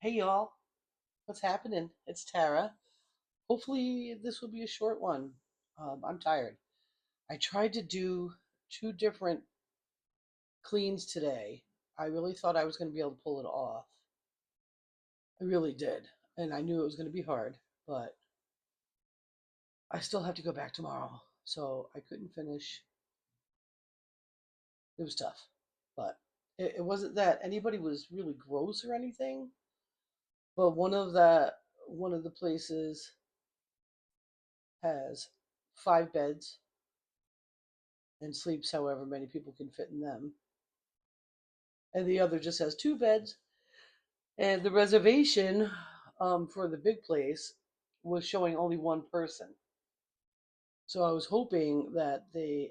Hey y'all, what's happening? It's Tara. Hopefully, this will be a short one. I'm tired. I tried to do two different cleans today. I really thought I was going to be able to pull it off. I really did. And I knew it was going to be hard, but I still have to go back tomorrow. So I couldn't finish. It was tough. But it wasn't that anybody was really gross or anything. But one of the places has 5 beds and sleeps however many people can fit in them. And the other just has 2 beds. And the reservation for the big place was showing only one person. So I was hoping that they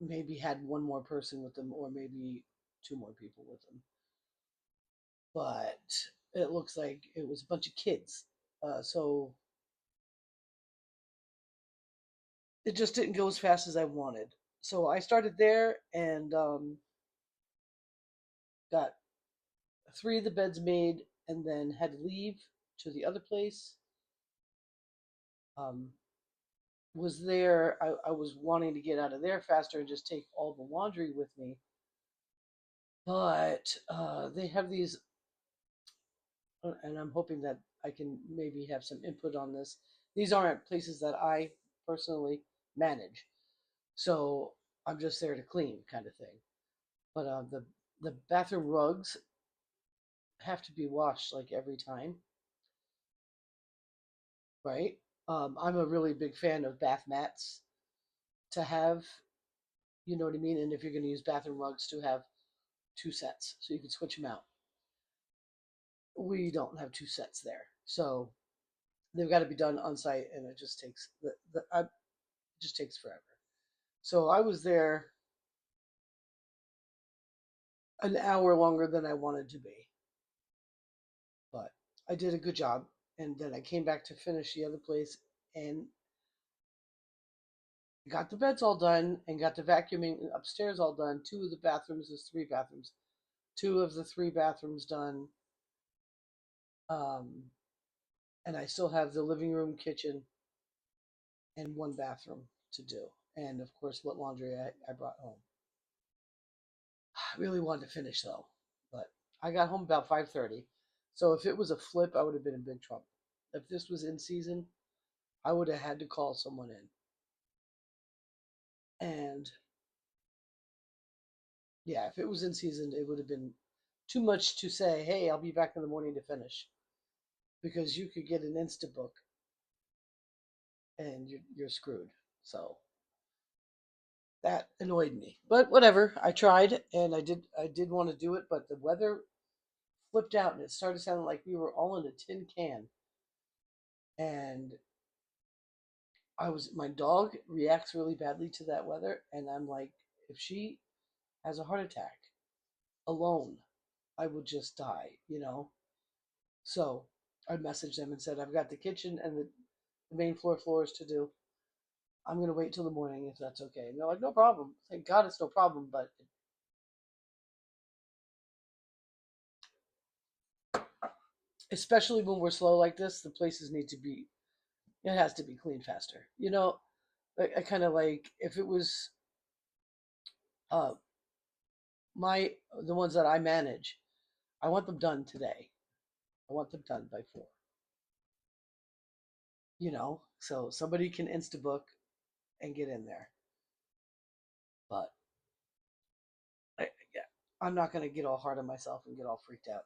maybe had one more person with them, or maybe two more people with them. But it looks like it was a bunch of kids. So it just didn't go as fast as I wanted. So I started there and got 3 of the beds made, and then had to leave to the other place. Um, was there. I was wanting to get out of there faster and just take all the laundry with me, but they have these, and I'm hoping that I can maybe have some input on this. These aren't places that I personally manage, so I'm just there to clean, kind of thing. But the bathroom rugs have to be washed like every time, right? I'm a really big fan of bath mats to have, you know what I mean? And if you're going to use bathroom rugs, to have 2 sets so you can switch them out. We don't have 2 sets there. So they've got to be done on site, and it just takes it just takes forever. So I was there an hour longer than I wanted to be, but I did a good job. And then I came back to finish the other place and got the beds all done and got the vacuuming upstairs all done. Two of the bathrooms, there's 3 bathrooms. Two of the 3 bathrooms done. Um, and I still have the living room, kitchen, and one bathroom to do. And of course, what laundry I brought home. I really wanted to finish though, but I got home about 5:30. So if it was a flip, I would have been in big trouble. If this was in season, I would have had to call someone in. And yeah, if it was in season, it would have been too much to say, hey, I'll be back in the morning to finish. Because you could get an Instabook and you're screwed. So that annoyed me. But whatever, I tried and I did want to do it, but the weather flipped out and it started sounding like we were all in a tin can. And my dog reacts really badly to that weather, and I'm like, if she has a heart attack alone, I would just die. So I messaged them and said, I've got the kitchen and the main floors to do. I'm gonna wait till the morning if that's okay. And they're like, no problem. Thank God it's no problem, but especially when we're slow like this, the places need to be. It has to be cleaned faster. I kind of like if it was uh my the ones that I manage. I want them done today. I want them done by 4. So somebody can Instabook and get in there. But yeah, I'm not going to get all hard on myself and get all freaked out.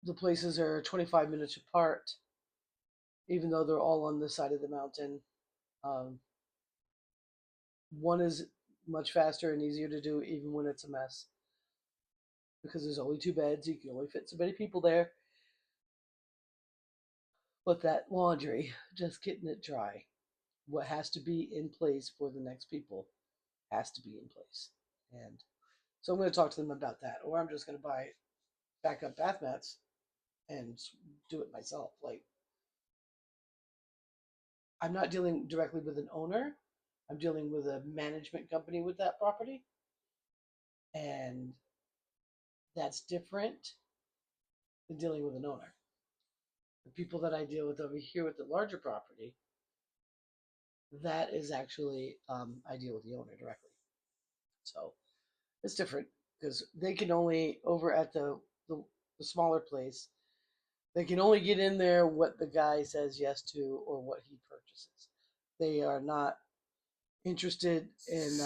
The places are 25 minutes apart, even though they're all on the side of the mountain. Um, one is much faster and easier to do, even when it's a mess, because there's only 2 beds. You can only fit so many people there. But that laundry, just getting it dry, what has to be in place for the next people has to be in place. And so I'm going to talk to them about that, or I'm just going to buy backup bath mats and do it myself. Like, I'm not dealing directly with an owner. I'm dealing with a management company with that property, and That's different than dealing with an owner. The people that I deal with over here with the larger property, that is actually I deal with the owner directly. So it's different because they can only over at the smaller place. They can only get in there what the guy says yes to or what he purchases. They are not interested in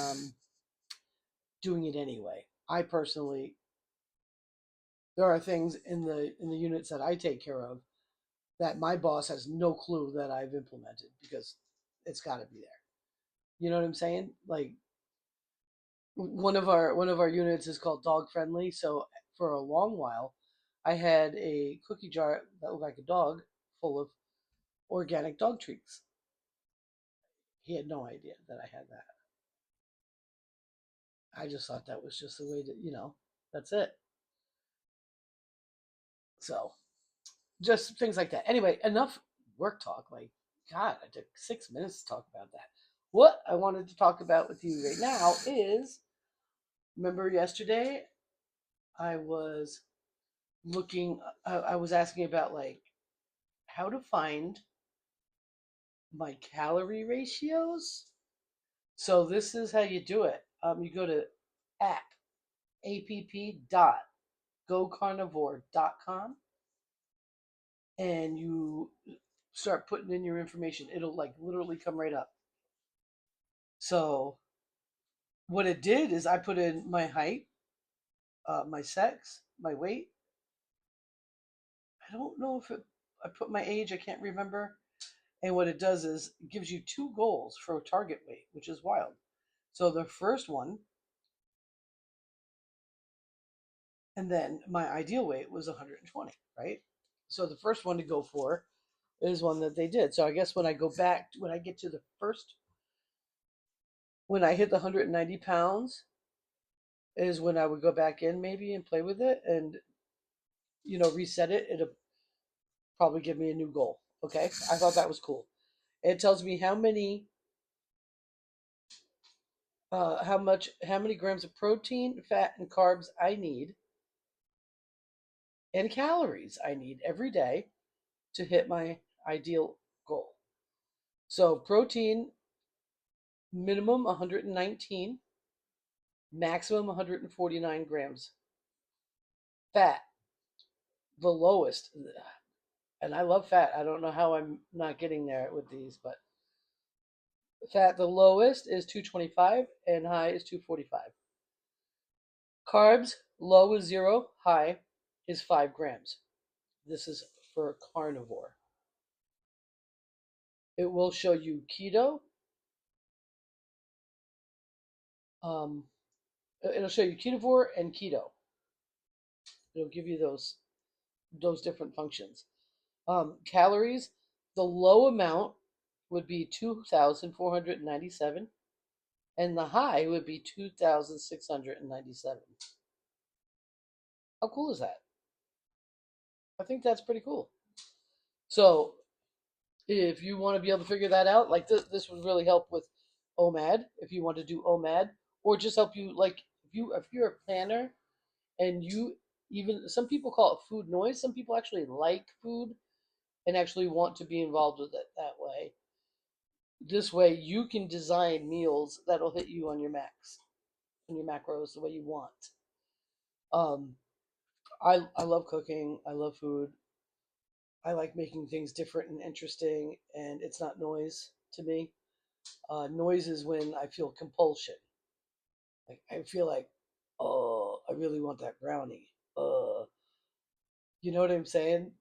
doing it anyway. I personally, there are things in the units that I take care of that my boss has no clue that I've implemented because it's got to be there. You know what I'm saying? Like one of our units is called dog friendly. So for a long while, I had a cookie jar that looked like a dog full of organic dog treats. He had no idea that I had that. I just thought that was just the way to, that's it. So just things like that. Anyway, enough work talk. Like, God, I took 6 minutes to talk about that. What I wanted to talk about with you right now is, remember yesterday I was I was asking about like how to find my calorie ratios. So this is how you do it. You go to app.gocarnivore.com and you start putting in your information. It'll like literally come right up. So what it did is I put in my height, my sex, my weight. I don't know if I put my age. I can't remember. And what it does is it gives you two goals for a target weight, which is wild. So the first one, and then my ideal weight was 120, right? So the first one to go for is one that they did. So I guess when I go back, when I get to the first, when I hit the 190 pounds, is when I would go back in maybe and play with it and, reset it. It'll probably give me a new goal. Okay. I thought that was cool. It tells me how many grams of protein, fat, and carbs I need and calories I need every day to hit my ideal goal. So protein minimum 119, maximum 149 grams. Fat the lowest, and I love fat. I don't know how I'm not getting there with these, but fat the lowest is 225 and high is 245. Carbs low is 0, high is 5 grams. This is for carnivore. It will show you keto. Um, it'll show you ketovore and keto. It'll give you those different functions. Calories, the low amount would be 2,497, and the high would be 2,697. How cool is that? I think that's pretty cool. So if you want to be able to figure that out, like this would really help with OMAD if you want to do OMAD, or just help you like if you're a planner and you even some people call it food noise. Some people actually like food and actually want to be involved with it that way. This way, you can design meals that'll hit you on your macros the way you want. Um, I love cooking. I love food. I like making things different and interesting, and it's not noise to me. Noise is when I feel compulsion. Like I feel like, oh, I really want that brownie. You know what I'm saying?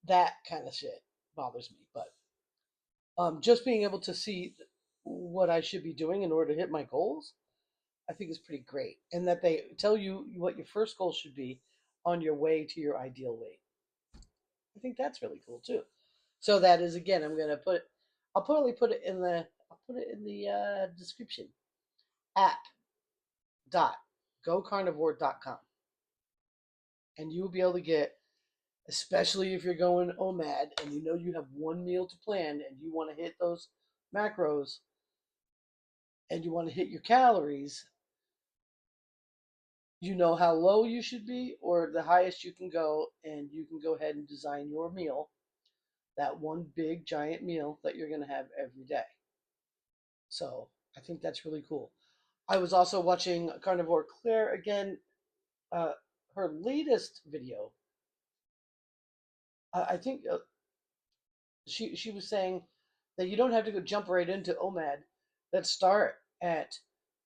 That kind of shit bothers me. But just being able to see what I should be doing in order to hit my goals, I think is pretty great. And that they tell you what your first goal should be on your way to your ideal weight. I think that's really cool too. So that is again, I'll probably put it in the description. App dot gocarnivore.com, and you will be able to get, especially if you're going OMAD and you know you have one meal to plan and you want to hit those macros and you want to hit your calories, You know how low you should be or the highest you can go, and you can go ahead and design your meal, that one big giant meal that you're going to have every day. So I think that's really cool. I was also watching Carnivore Claire again, uh, her latest video. I think she was saying that you don't have to go jump right into OMAD. Let's start at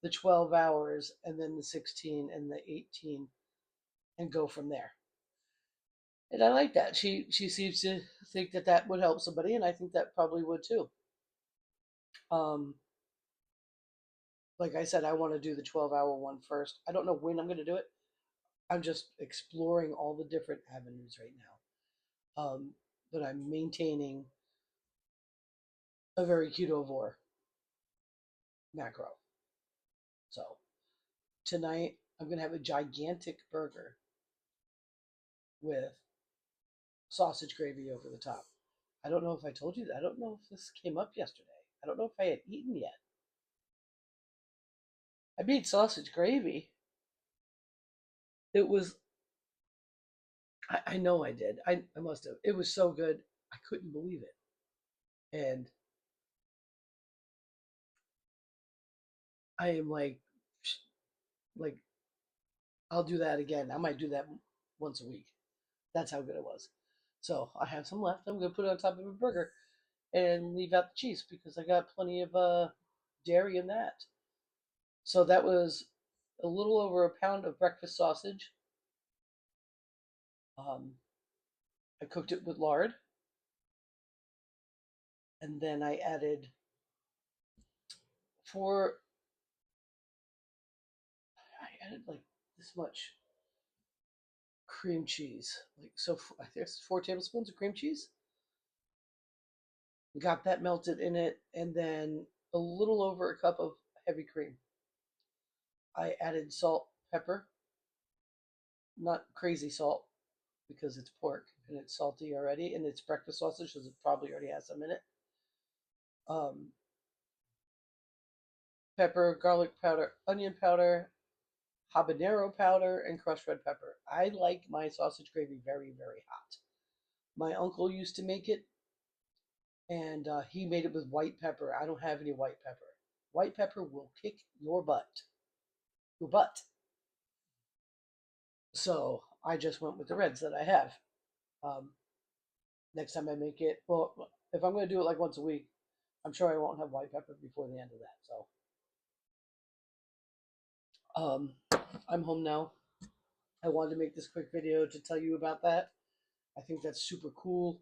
the 12 hours and then the 16 and the 18 and go from there. And I like that. She seems to think that that would help somebody, and I think that probably would too. Um, like I said, I want to do the 12-hour one first. I don't know when I'm going to do it. I'm just exploring all the different avenues right now. But I'm maintaining a very ketovore macro. So tonight I'm going to have a gigantic burger with sausage gravy over the top. I don't know if I told you that. I don't know if this came up yesterday. I don't know if I had eaten yet. I made sausage gravy. It was, I know I did. I must have. It was so good. I couldn't believe it. And I am like, I'll do that again. I might do that once a week. That's how good it was. So I have some left. I'm going to put it on top of a burger and leave out the cheese because I got plenty of dairy in that. So that was a little over a pound of breakfast sausage. Um, I cooked it with lard, and then I added four. I added like this much cream cheese, like so. I think it's 4 tablespoons of cream cheese. Got that melted in it, and then a little over a cup of heavy cream. I added salt, pepper, not crazy salt because it's pork and it's salty already, and it's breakfast sausage, so it probably already has some in it. Um, Pepper, garlic powder, onion powder, habanero powder, and crushed red pepper. I like my sausage gravy very, very hot. My uncle used to make it, and he made it with white pepper. I don't have any white pepper. White pepper will kick your butt. Your butt. So I just went with the reds that I have. Um, Next time I make it, well, if I'm going to do it like once a week, I'm sure I won't have white pepper before the end of that. So I'm home now. I wanted to make this quick video to tell you about that. I think that's super cool.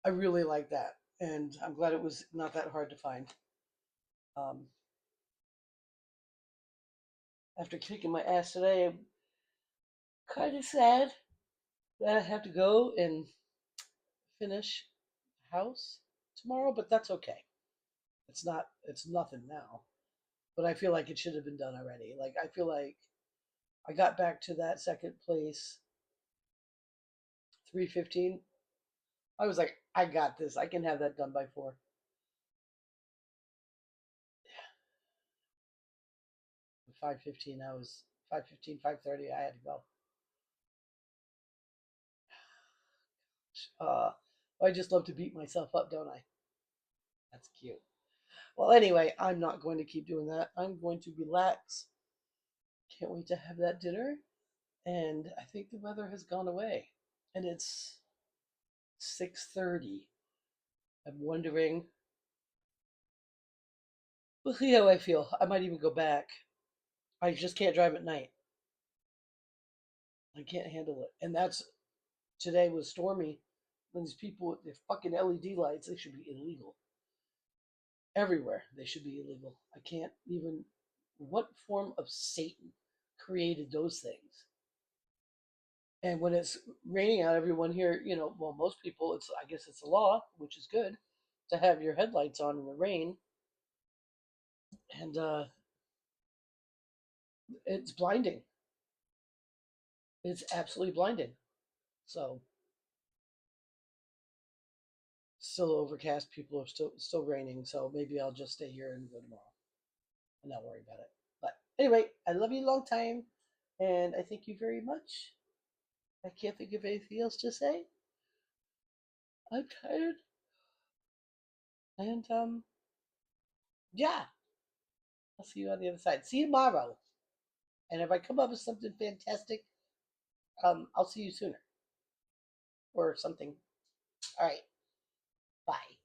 I really like that, and I'm glad it was not that hard to find. Um, After kicking my ass today, I'm kind of sad that I have to go and finish the house tomorrow, but that's okay. It's nothing now. But I feel like it should have been done already. Like, I feel like I got back to that second place 3:15. I was like, I got this. I can have that done by 4. 5:15, I was 5:15, 5:30. I had to go. Uh, I just love to beat myself up, don't I? That's cute. Well, anyway, I'm not going to keep doing that. I'm going to relax. Can't wait to have that dinner. And I think the weather has gone away. And it's 6:30. I'm wondering. We'll see how I feel. I might even go back. I just can't drive at night. I can't handle it. And that's today was stormy. And these people with their fucking LED lights, they should be illegal. Everywhere they should be illegal. I can't even. What form of Satan created those things? And when it's raining out, everyone here, well, most people, I guess it's a law, which is good, to have your headlights on in the rain. And it's blinding. It's absolutely blinding. So, still overcast. People are still raining. So maybe I'll just stay here and go tomorrow and not worry about it. But anyway, I love you long time. And I thank you very much. I can't think of anything else to say. I'm tired. And yeah, I'll see you on the other side. See you tomorrow. And if I come up with something fantastic, I'll see you sooner or something. All right. Bye.